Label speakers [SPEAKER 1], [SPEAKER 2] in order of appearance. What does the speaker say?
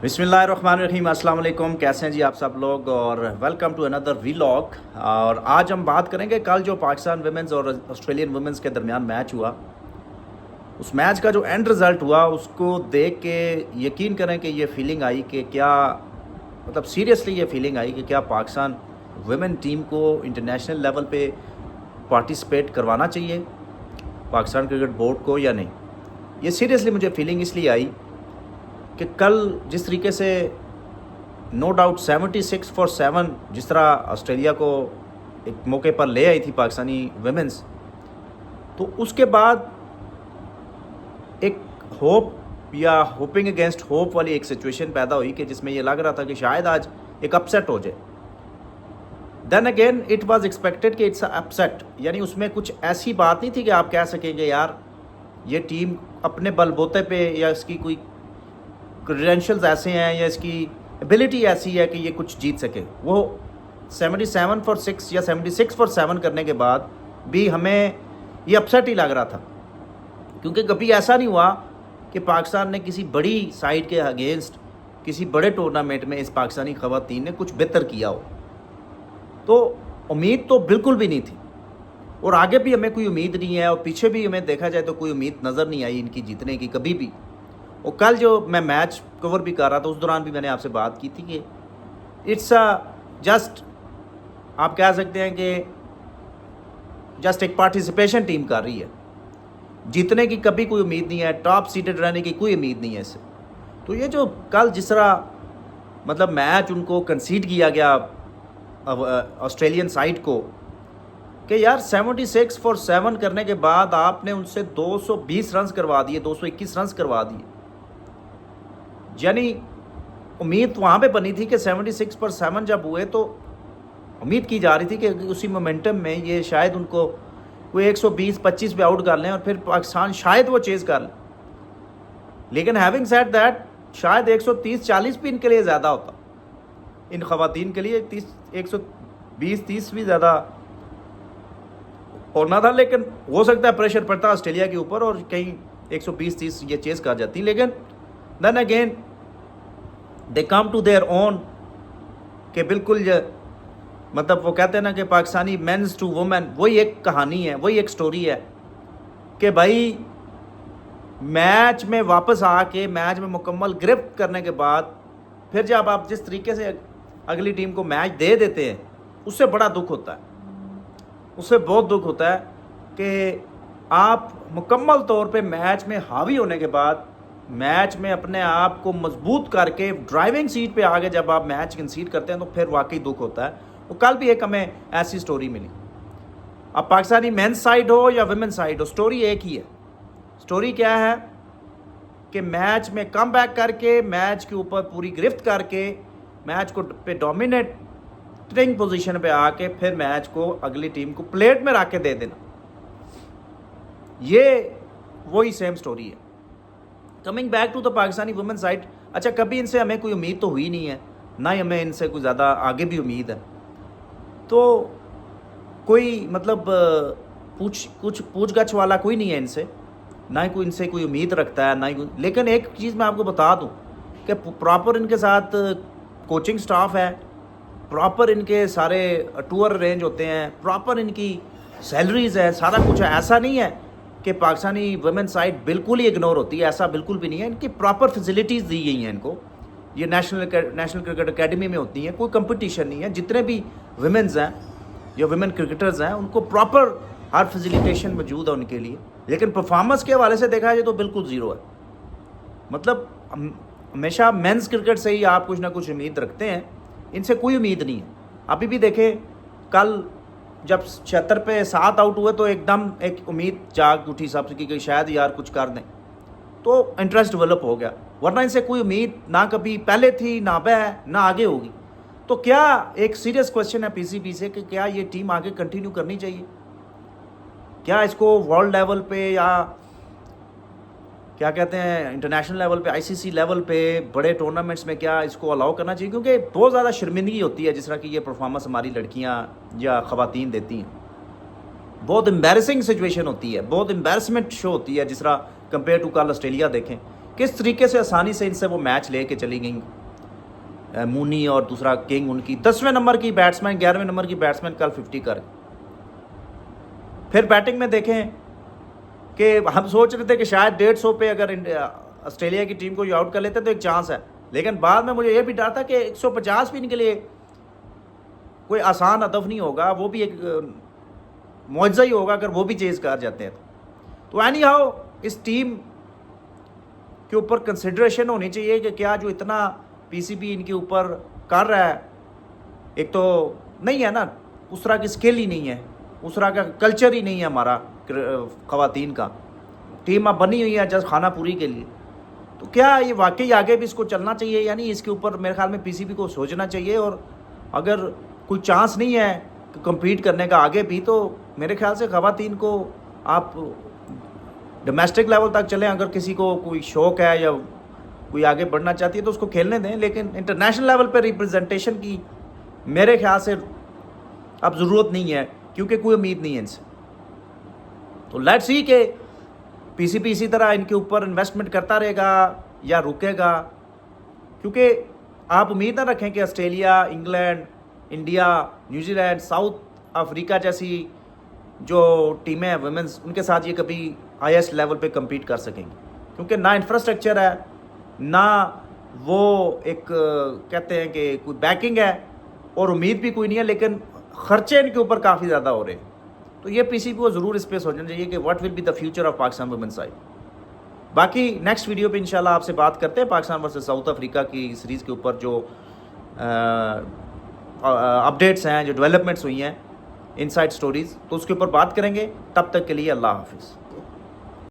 [SPEAKER 1] बिस्मिल्लाहिर्रहमानिर्रहीम। अस्सलाम वालेकुम। कैसे हैं जी आप सब लोग, और वेलकम टू अनदर वीलॉग। और आज हम बात करेंगे कल जो पाकिस्तान वुमेंस और ऑस्ट्रेलियन वुमेंस के दरमियान मैच हुआ, उस मैच का जो एंड रिज़ल्ट हुआ उसको देख के यकीन करें कि ये फीलिंग आई कि क्या, मतलब सीरियसली ये फीलिंग आई कि क्या पाकिस्तान वुमेन टीम को इंटरनेशनल लेवल पे पार्टिसिपेट करवाना चाहिए पाकिस्तान क्रिकेट बोर्ड को या नहीं। ये सीरियसली मुझे फीलिंग इसलिए आई कि कल जिस तरीके से नो डाउट 76-7 जिस तरह ऑस्ट्रेलिया को एक मौके पर ले आई थी पाकिस्तानी वुमेंस, तो उसके बाद एक होप या होपिंग अगेंस्ट होप वाली एक सिचुएशन पैदा हुई कि जिसमें ये लग रहा था कि शायद आज एक अपसेट हो जाए। Then again it was expected कि इट्स अपसेट, यानी उसमें कुछ ऐसी बात नहीं थी कि आप कह सकेंगे यार ये टीम अपने बलबूते पे या इसकी कोई क्रेडेंशियल्स ऐसे हैं या इसकी एबिलिटी ऐसी है कि ये कुछ जीत सके। वो 77-6 या 76-7 करने के बाद भी हमें ये अपसेट ही लग रहा था, क्योंकि कभी ऐसा नहीं हुआ कि पाकिस्तान ने किसी बड़ी साइड के अगेंस्ट किसी बड़े टूर्नामेंट में इस पाकिस्तानी ख़वातीन ने कुछ बेहतर किया हो। तो उम्मीद तो बिल्कुल भी नहीं थी, और आगे भी हमें कोई उम्मीद नहीं है, और पीछे भी हमें देखा जाए तो कोई उम्मीद नज़र नहीं आई इनकी जीतने की कभी भी। और कल जो मैं मैच कवर भी कर रहा था उस दौरान भी मैंने आपसे बात की थी कि इट्स जस्ट, आप कह सकते हैं कि जस्ट एक पार्टिसिपेशन टीम कर रही है, जीतने की कभी कोई उम्मीद नहीं है, टॉप सीटेड रहने की कोई उम्मीद नहीं है इससे। तो ये जो कल जिस तरह मतलब मैच उनको कंसीड किया गया ऑस्ट्रेलियन साइड को कि यार 76-7 करने के बाद आपने उनसे 220 रन करवा दिए, 221 रन करवा दिए, यानी उम्मीद वहाँ पे बनी थी कि 76-7 जब हुए तो उम्मीद की जा रही थी कि उसी मोमेंटम में ये शायद उनको कोई 120-25 पे आउट कर लें और फिर पाकिस्तान शायद वो चेज़ कर ले। लेकिन हैविंग सेड दैट शायद 130-40 भी इनके लिए ज़्यादा होता, इन ख़वातीन के लिए 120-30 भी ज़्यादा होना था। लेकिन हो सकता है प्रेशर पड़ता ऑस्ट्रेलिया के ऊपर और कहीं 120-30 ये चेज़ कर जाती। लेकिन then again they come to their own कि बिल्कुल मतलब वो कहते हैं ना कि पाकिस्तानी मेंस टू वुमेन, वही एक कहानी है, वही एक स्टोरी है कि भाई मैच में वापस आके मैच में मुकम्मल गिरफ्त करने के बाद फिर जब आप जिस तरीके से अगली टीम को मैच दे देते हैं उससे बड़ा दुख होता है, उससे बहुत दुख होता है कि आप मुकम्मल तौर पे मैच में हावी होने के बाद मैच में अपने आप को मजबूत करके ड्राइविंग सीट पे आगे जब आप मैच कंसीड करते हैं तो फिर वाकई दुख होता है। तो कल भी एक हमें ऐसी स्टोरी मिली। अब पाकिस्तानी मेंस साइड हो या वुमेन साइड हो, स्टोरी एक ही है। स्टोरी क्या है कि मैच में कम बैक करके मैच के ऊपर पूरी गिरफ्त करके मैच को पे डोमिनेटिंग पोजीशन पे आके फिर मैच को अगली टीम को प्लेट में रख के दे देना, ये वही सेम स्टोरी है। Coming back to the Pakistani women side, अच्छा कभी इनसे हमें कोई उम्मीद तो हुई नहीं है, ना ही हमें इनसे कोई ज़्यादा आगे भी उम्मीद है। तो कोई मतलब कुछ पूछ गछ वाला कोई नहीं है इनसे, ना ही कोई इनसे कोई उम्मीद रखता है, ना ही लेकिन एक चीज़ मैं आपको बता दूं कि प्रॉपर इनके साथ कोचिंग स्टाफ है, प्रॉपर इनके सारे टूर अरेंज होते हैं, प्रॉपर इनकी सैलरीज़ है, सारा कुछ है। ऐसा नहीं है कि पाकिस्तानी वुमेन साइड बिल्कुल ही इग्नोर होती है, ऐसा बिल्कुल भी नहीं है। इनकी प्रॉपर फैसिलिटीज़ दी गई हैं इनको, ये नेशनल क्रिकेट एकेडमी में होती हैं, कोई कंपटीशन नहीं है। जितने भी वुमेन्स हैं या वुमेन क्रिकेटर्स हैं उनको प्रॉपर हर फैसिलिटेशन मौजूद है उनके लिए। लेकिन परफॉर्मेंस के हवाले से देखा जाए तो बिल्कुल ज़ीरो है। मतलब हमेशा मेंस क्रिकेट से ही आप कुछ ना कुछ उम्मीद रखते हैं, इनसे कोई उम्मीद नहीं है। अभी भी देखें कल जब 76 पे 7 आउट हुए तो एकदम एक उम्मीद जाग उठी सबकी कि शायद यार कुछ कर दें, तो इंटरेस्ट डेवलप हो गया। वरना इनसे कोई उम्मीद ना कभी पहले थी, ना अब है, ना आगे होगी। तो क्या एक सीरियस क्वेश्चन है पीसीबी से कि क्या ये टीम आगे कंटिन्यू करनी चाहिए, क्या इसको वर्ल्ड लेवल पे या क्या कहते हैं इंटरनेशनल लेवल पे, आईसीसी लेवल पे बड़े टूर्नामेंट्स में क्या इसको अलाउ करना चाहिए, क्योंकि बहुत ज़्यादा शर्मिंदगी होती है जिस तरह की ये परफॉर्मेंस हमारी लड़कियां या ख़वातीन देती हैं। बहुत एम्बैरेसिंग सिचुएशन होती है, बहुत एम्बैरसमेंट शो होती है जिस तरह कंपेयर टू कल ऑस्ट्रेलिया देखें کس طریقے سے آسانی سے ان سے وہ میچ لے کے چلی گئیں. مونی اور دوسرا کنگ ان کی 10ویں نمبر کی بیٹسمین 11ویں نمبر کی بیٹسمین کل 50 کر. پھر بیٹنگ میں دیکھیں کہ ہم سوچ رہے تھے کہ شاید 150 پہ اگر آسٹریلیا کی ٹیم کو یہ آؤٹ کر لیتے تو ایک چانس ہے, لیکن بعد میں مجھے یہ بھی ڈر تھا کہ 150 بھی ان کے لیے کوئی آسان ہدف نہیں ہوگا, وہ بھی ایک معجزہ ہی ہوگا اگر وہ بھی چیز کر جاتے ہیں. تو اینی ہاؤ اس ٹیم کے اوپر کنسیڈریشن ہونی چاہیے کہ کیا جو اتنا پی سی بی ان کے اوپر کر رہا ہے, ایک تو نہیں ہے نا اس طرح کی اسکل ہی نہیں ہے, اس طرح کا کلچر ہی نہیں ہے ہمارا خواتین کا. ٹیم اب بنی ہوئی ہے جس خانہ پوری کے لیے, تو کیا یہ واقعی آگے بھی اس کو چلنا چاہیے یا نہیں, اس کے اوپر میرے خیال میں پی سی بی کو سوچنا چاہیے. اور اگر کوئی چانس نہیں ہے کمپیٹ کرنے کا آگے بھی, تو میرے خیال سے خواتین کو آپ ڈومیسٹک لیول تک چلیں. اگر کسی کو کوئی شوق ہے یا کوئی آگے بڑھنا چاہتی ہے تو اس کو کھیلنے دیں, لیکن انٹرنیشنل لیول پہ ریپرزنٹیشن کی میرے خیال سے اب ضرورت نہیں ہے, کیونکہ کوئی امید نہیں ہے ان سے. تو لیٹس سی کہ پی سی بی اسی طرح ان کے اوپر انویسٹمنٹ کرتا رہے گا یا رکے گا, کیونکہ آپ امید نہ رکھیں کہ Australia, England, India, New Zealand, South Africa جیسی جو ٹیمیں ہیں ویمنز, ان کے ساتھ یہ کبھی ہائیسٹ لیول پہ کمپیٹ کر سکیں گے, کیونکہ نہ انفراسٹرکچر ہے, نہ وہ ایک کہتے ہیں کہ کوئی بیکنگ ہے, اور امید بھی کوئی نہیں ہے, لیکن خرچے ان کے اوپر کافی زیادہ ہو رہے ہیں. تو یہ پی سی بی کو ضرور اس پہ سوچنا چاہیے کہ what will be the future of Pakistan women side. باقی نیکسٹ ویڈیو پہ انشاءاللہ آپ سے بات کرتے ہیں پاکستان ورسز ساؤتھ افریقہ کی سیریز کے اوپر جو اپڈیٹس ہیں, جو ڈیولپمنٹس ہوئی ہیں, ان سائڈ سٹوریز, تو اس کے اوپر بات کریں گے. تب تک کے لیے اللہ حافظ.